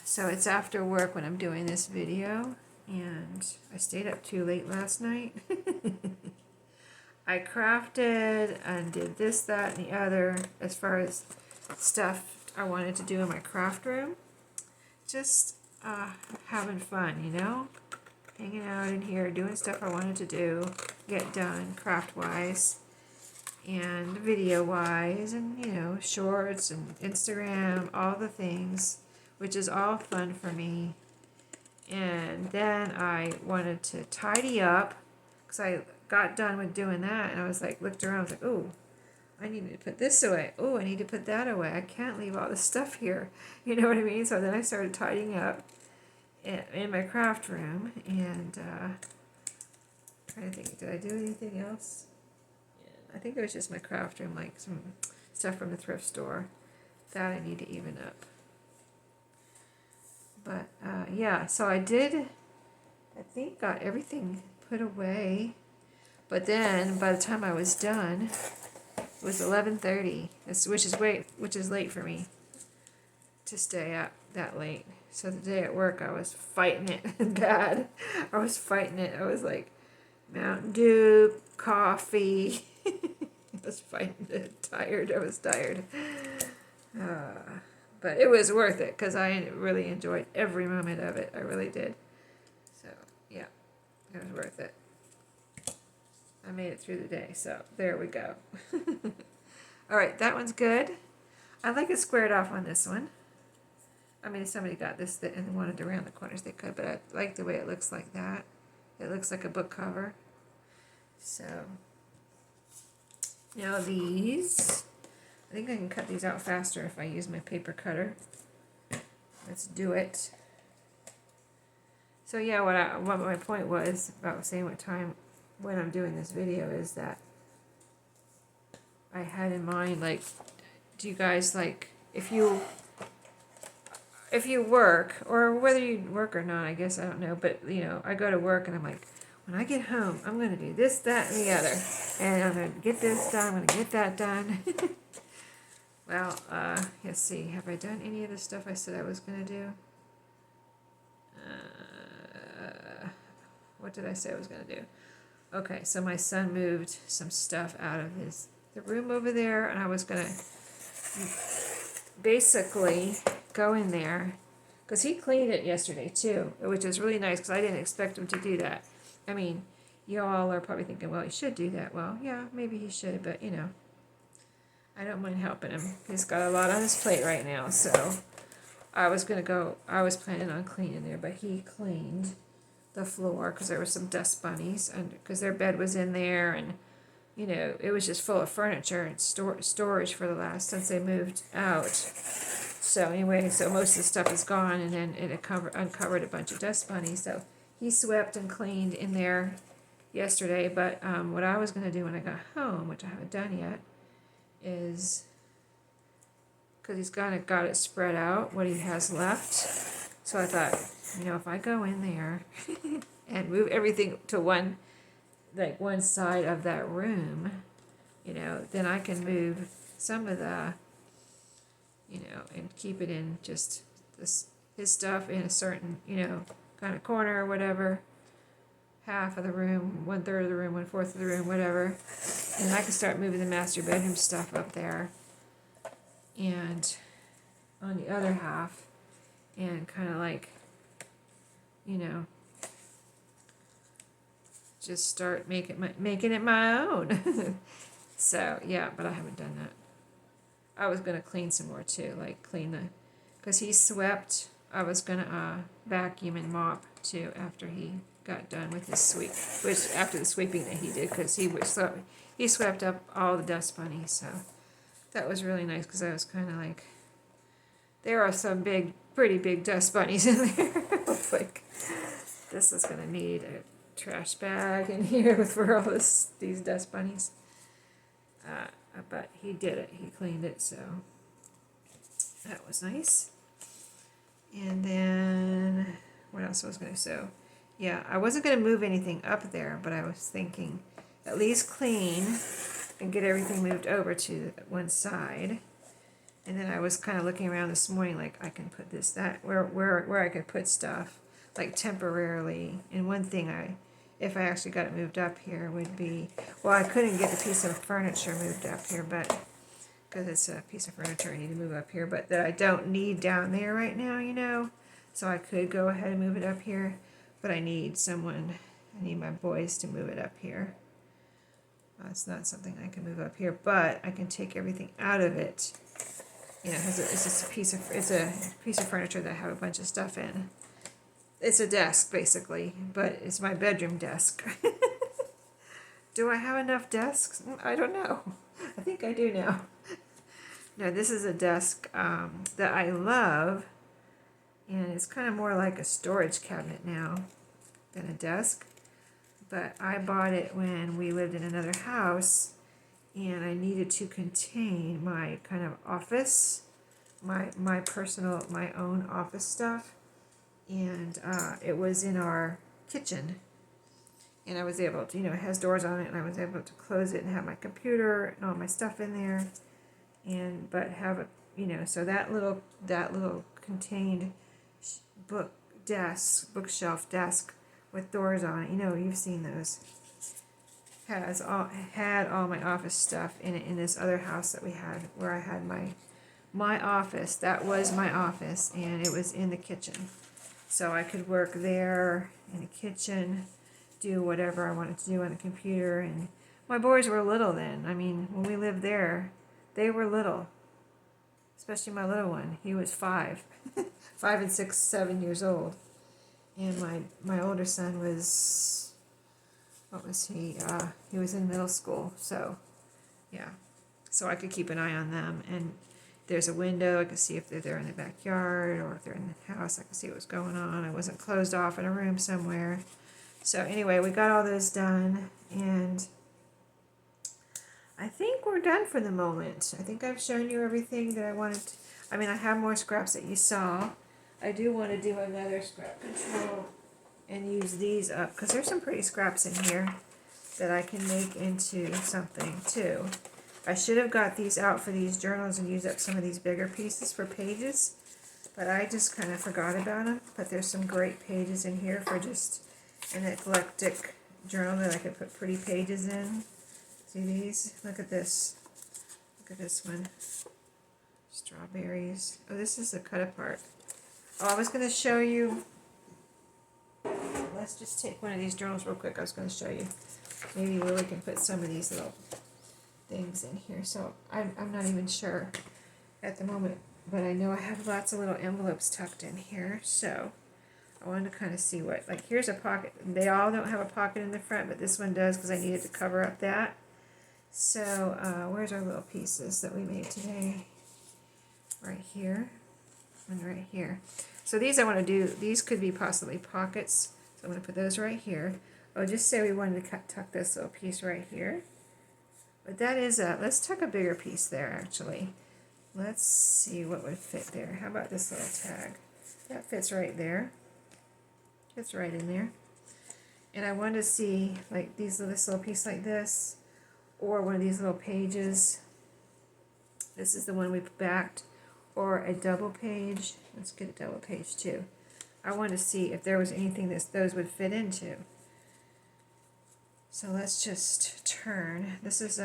So it's after work when I'm doing this video, and I stayed up too late last night. I crafted and did this, that, and the other as far as stuff I wanted to do in my craft room. Just having fun, you know? Hanging out in here, doing stuff I wanted to do, get done craft-wise and video-wise, and, you know, shorts and Instagram, all the things, which is all fun for me. And then I wanted to tidy up, because I got done with doing that, and I was like, looked around, I was like, oh, I need to put this away. Oh, I need to put that away. I can't leave all this stuff here. You know what I mean? So then I started tidying up in my craft room, and trying to think, did I do anything else? Yeah, I think it was just my craft room, like some stuff from the thrift store that I need to even up. But yeah, so I think got everything put away. But then by the time I was done, it was 11:30, which is late for me to stay up that late. So the day at work, I was fighting it bad. I was fighting it. I was like, Mountain Dew, coffee. I was fighting it. Tired. I was tired. But it was worth it because I really enjoyed every moment of it. I really did. So yeah, it was worth it. I made it through the day, so there we go. All right, that one's good. I like it squared off on this one. I mean, if somebody got this and wanted to round the corners, they could, but I like the way it looks like that. It looks like a book cover. So, now these, I think I can cut these out faster if I use my paper cutter. Let's do it. So yeah, what my point was about saying what time when I'm doing this video is that I had in mind, like, do you guys, like, if you work, or whether you work or not, I guess, I don't know, but, you know, I go to work and I'm like, when I get home, I'm going to do this, that, and the other, and I'm going to get this done, I'm going to get that done. Well, let's see, have I done any of the stuff I said I was going to do? What did I say I was going to do? Okay, so my son moved some stuff out of the room over there, and I was going to basically go in there, because he cleaned it yesterday too, which is really nice, because I didn't expect him to do that. I mean, you all are probably thinking, well, he should do that. Well, yeah, maybe he should, but, you know, I don't mind helping him. He's got a lot on his plate right now, so I was planning on cleaning there, but he cleaned the floor, because there were some dust bunnies, and because their bed was in there, and, you know, it was just full of furniture and storage for the last, since they moved out. So anyway, so most of the stuff is gone, and then it uncovered a bunch of dust bunnies. So he swept and cleaned in there yesterday. But what I was going to do when I got home, which I haven't done yet, is, because he's kind of got it spread out, what he has left. So I thought, you know, if I go in there and move everything to one side of that room, you know, then I can move some of the, you know, and keep it in just his stuff in a certain, you know, kind of corner or whatever, half of the room, 1/3 of the room, 1/4 of the room, whatever, and I can start moving the master bedroom stuff up there, and on the other half, and kind of like, you know, just start making it my own. So yeah, but I haven't done that. I was gonna clean some more too, like clean the, cause he swept. I was gonna vacuum and mop too after he got done with his sweep, which after the sweeping that he did, cause he swept up all the dust bunnies. So that was really nice, cause I was kind of like, there are some pretty big dust bunnies in there. I was like, this is gonna need a trash bag in here for all these dust bunnies. But he did it. He cleaned it, so that was nice. And then what else was going to so yeah, I wasn't going to move anything up there, but I was thinking at least clean and get everything moved over to one side. And then I was kind of looking around this morning, like I can put this, that, where I could put stuff, like temporarily. And one thing if I actually got it moved up here would be, well, I couldn't get the piece of furniture moved up here, but, because it's a piece of furniture I need to move up here, but that I don't need down there right now, you know. So I could go ahead and move it up here, but I need my boys to move it up here. It's not something I can move up here, but I can take everything out of it. You know, it's just a piece of furniture that I have a bunch of stuff in. It's a desk basically, but it's my bedroom desk. Do I have enough desks? I don't know. I think I do now. No, this is a desk that I love, and it's kind of more like a storage cabinet now than a desk. But I bought it when we lived in another house, and I needed to contain my kind of office, my own office stuff, and it was in our kitchen. And I was able to, it has doors on it, and I was able to close it and have my computer and all my stuff in there, but have it, so that little contained bookshelf desk with doors on it. You've seen those. Had all my office stuff in it in this other house that we had, where I had my office. That was my office, and it was in the kitchen, so I could work there in the kitchen, do whatever I wanted to do on the computer. And my boys were little then. I mean, when we lived there, they were little, especially my little one. He was 5 and 6, 7 years old, and my older son was, what was he? He was in middle school. So yeah, so I could keep an eye on them, and there's a window. I could see if they're there in the backyard, or if they're in the house. I could see what was going on. I wasn't closed off in a room somewhere. So anyway, we got all those done, and I think we're done for the moment. I think I've shown you everything that I wanted to. I mean, I have more scraps that you saw. I do want to do another scrap control and use these up, because there's some pretty scraps in here that I can make into something too. I should have got these out for these journals and used up some of these bigger pieces for pages, but I just kind of forgot about them. But there's some great pages in here for just an eclectic journal that I could put pretty pages in. See these? Look at this. Look at this one. Strawberries. Oh, this is a cut apart. Oh, I was going to show you. Let's just take one of these journals real quick. I was going to show you maybe where we can put some of these little things in here. So I'm not even sure at the moment, but I know I have lots of little envelopes tucked in here. So I wanted to kind of see what, like, here's a pocket. They all don't have a pocket in the front, but this one does, because I needed to cover up that. So where's our little pieces that we made today? Right here and right here. So these I want to do, these could be possibly pockets. So I'm going to put those right here. Oh, just say we wanted to tuck this little piece right here. But that is let's tuck a bigger piece there actually. Let's see what would fit there. How about this little tag? That fits right there. Fits right in there. And I wanted to see like this little piece like this, or one of these little pages. This is the one we backed, or a double page. Let's get a double page too. I wanted to see if there was anything that those would fit into. So let's just turn. This is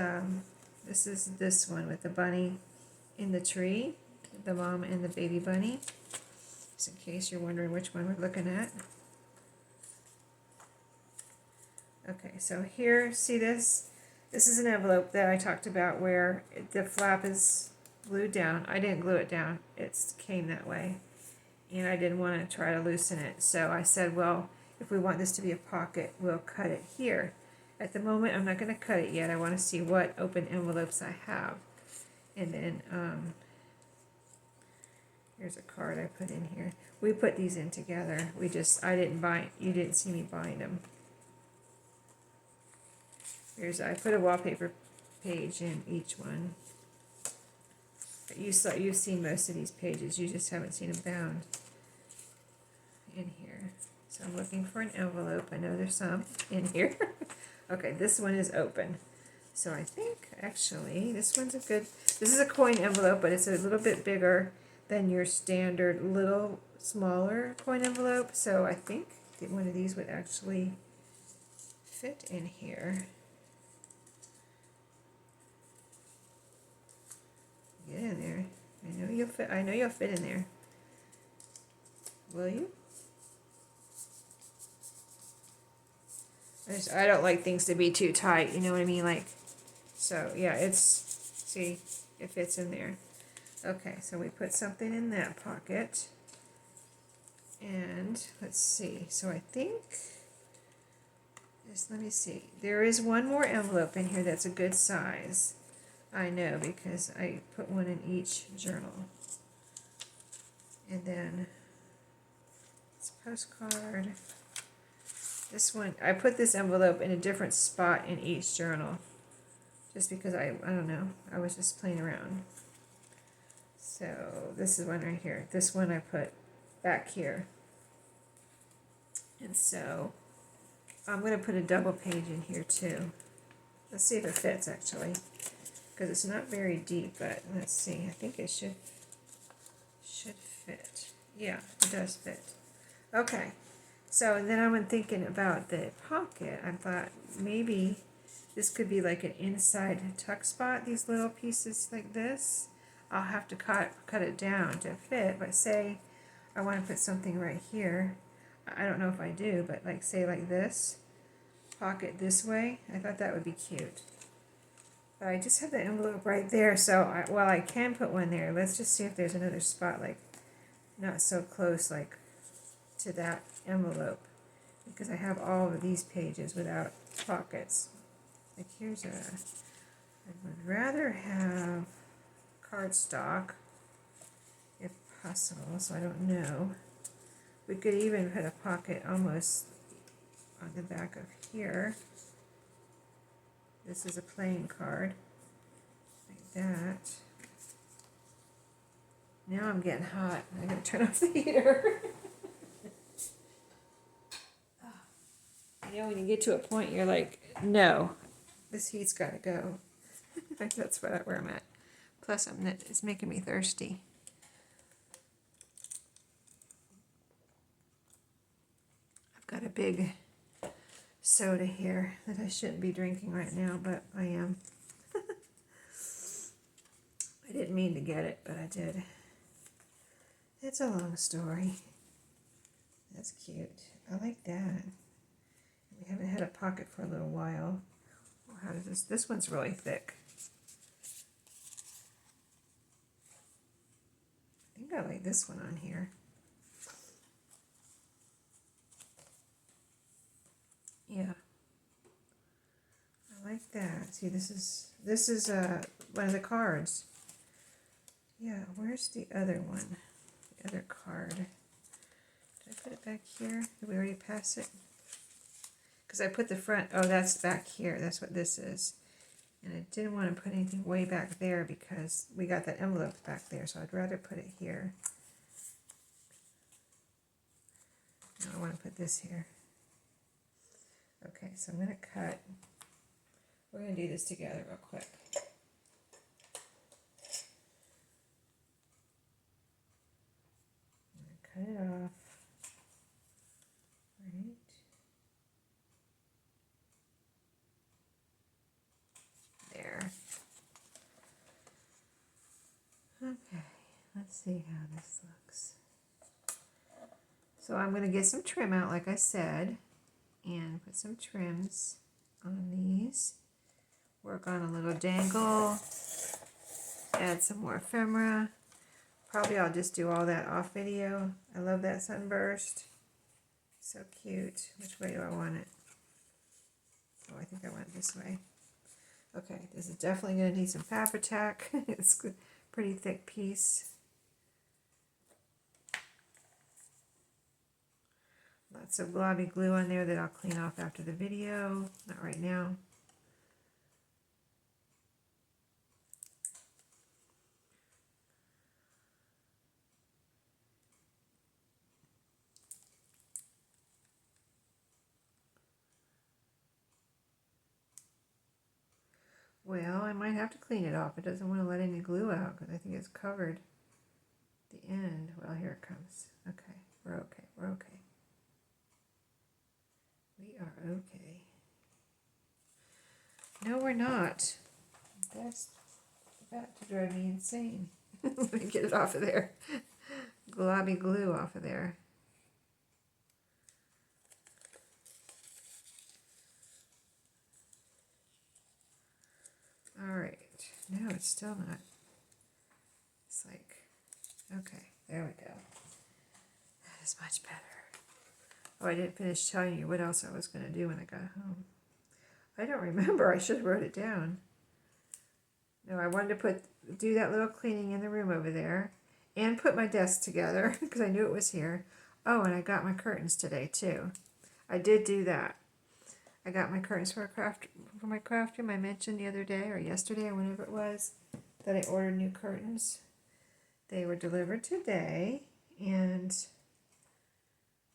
this one with the bunny in the tree, the mom and the baby bunny. Just in case you're wondering which one we're looking at. Okay, so here, see this? This is an envelope that I talked about where the flap is glued down. I didn't glue it down, it came that way. And I didn't want to try to loosen it. So I said, well, if we want this to be a pocket, we'll cut it here. At the moment, I'm not going to cut it yet. I want to see what open envelopes I have. And then here's a card I put in here. We put these in together. I didn't buy, you didn't see me bind them. I put a wallpaper page in each one. You've seen most of these pages, you just haven't seen them bound in here. So I'm looking for an envelope. I know there's some in here. Okay, this one is open. So I think actually this is a coin envelope, but it's a little bit bigger than your standard little smaller coin envelope. So I think that one of these would actually fit in here. Get in there. I know you'll fit in there. Will you? I don't like things to be too tight, you know what I mean? Like, so yeah, see, it fits in there. Okay, so we put something in that pocket. And let's see, so I think, let me see. There is one more envelope in here that's a good size. I know because I put one in each journal. And then it's a postcard. This one, I put this envelope in a different spot in each journal. Just because I don't know, I was just playing around. So this is one right here. This one I put back here. And so I'm going to put a double page in here too. Let's see if it fits actually. Because it's not very deep, but let's see. I think it should fit. Yeah, it does fit. Okay. So then I went thinking about the pocket. I thought maybe this could be like an inside tuck spot, these little pieces like this. I'll have to cut it down to fit, but say I want to put something right here. I don't know if I do, but like say like this, pocket this way. I thought that would be cute. But I just have the envelope right there, so I can put one there. Let's just see if there's another spot like not so close like to that envelope, because I have all of these pages without pockets. Like I would rather have cardstock if possible, so I don't know. We could even put a pocket almost on the back of here. This is a playing card, like that. Now I'm getting hot. I gotta turn off the heater. You know, when you get to a point, you're like, no, this heat's gotta go. That's where I'm at. Plus, it's making me thirsty. I've got a big soda here that I shouldn't be drinking right now, but I am. I didn't mean to get it, but I did. It's a long story. That's cute. I like that. We haven't had a pocket for a little while. Oh, how does this one's really thick. I think I like this one on here. Yeah. I like that. See, this is one of the cards. Yeah, where's the other one? The other card. Did I put it back here? Did we already pass it? Because I put the front, oh, that's back here. That's what this is. And I didn't want to put anything way back there because we got that envelope back there, so I'd rather put it here. No, I want to put this here. Okay, so I'm going to cut. We're going to do this together real quick. I'm going to cut it off. Right. There. Okay, let's see how this looks. So I'm going to get some trim out, like I said. and put some trims on these. Work on a little dangle. Add some more ephemera. Probably I'll just do all that off video. I love that sunburst. So cute. Which way do I want it? Oh, I think I want it this way. Okay, this is definitely going to need some fabric tack. It's a pretty thick piece. Lots of globby glue on there that I'll clean off after the video. Not right now. Well, I might have to clean it off. It doesn't want to let any glue out because I think it's covered the end. Well, here it comes. Okay, we're okay. We're okay. We are okay. No, we're not. That's about to drive me insane. Let me get it off of there. Globby glue off of there. All right. No, it's still not. It's like, okay, there we go. That is much better. Oh, I didn't finish telling you what else I was going to do when I got home. I don't remember. I should have wrote it down. No, I wanted to do that little cleaning in the room over there and put my desk together because I knew it was here. Oh, and I got my curtains today too. I did do that. I got my curtains for my craft room. I mentioned the other day or yesterday or whenever it was that I ordered new curtains. They were delivered today, and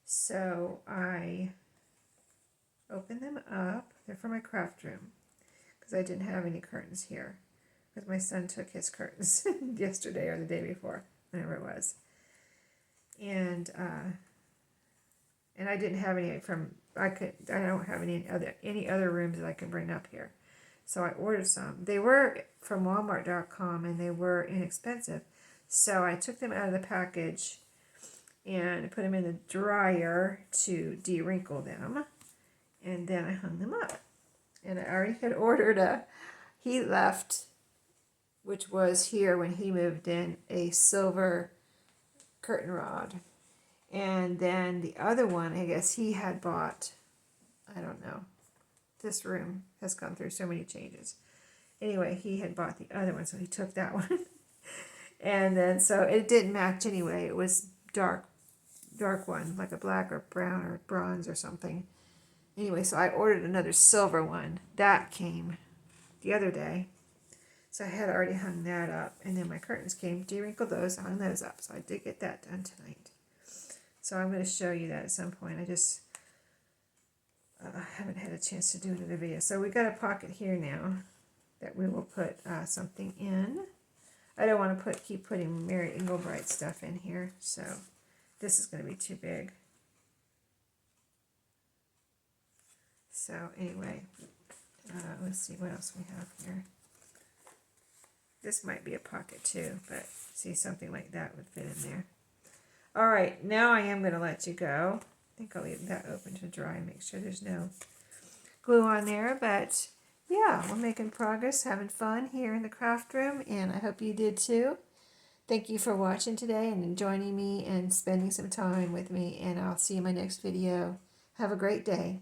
so I opened them up. They're for my craft room because I didn't have any curtains here because my son took his curtains yesterday or the day before, whenever it was. And I didn't have any I don't have any other rooms that I can bring up here. So I ordered some. They were from Walmart.com and they were inexpensive. So I took them out of the package and put them in the dryer to de-wrinkle them. And then I hung them up. And I already had ordered he left, which was here when he moved in, a silver curtain rod. And then the other one, I guess he had bought, I don't know. This room has gone through so many changes. Anyway, he had bought the other one, so he took that one. And then, so it didn't match anyway. It was dark one, like a black or brown or bronze or something. Anyway, so I ordered another silver one. That came the other day. So I had already hung that up. And then my curtains came, de-wrinkled those, hung those up. So I did get that done tonight. So I'm going to show you that at some point. I just haven't had a chance to do another video. So we got a pocket here now that we will put something in. I don't want to keep putting Mary Englebright stuff in here. So this is going to be too big. So anyway, let's see what else we have here. This might be a pocket too, but see, something like that would fit in there. All right, now I am going to let you go. I think I'll leave that open to dry, make sure there's no glue on there. But yeah, we're making progress, having fun here in the craft room, and I hope you did too. Thank you for watching today and joining me and spending some time with me, and I'll see you in my next video. Have a great day.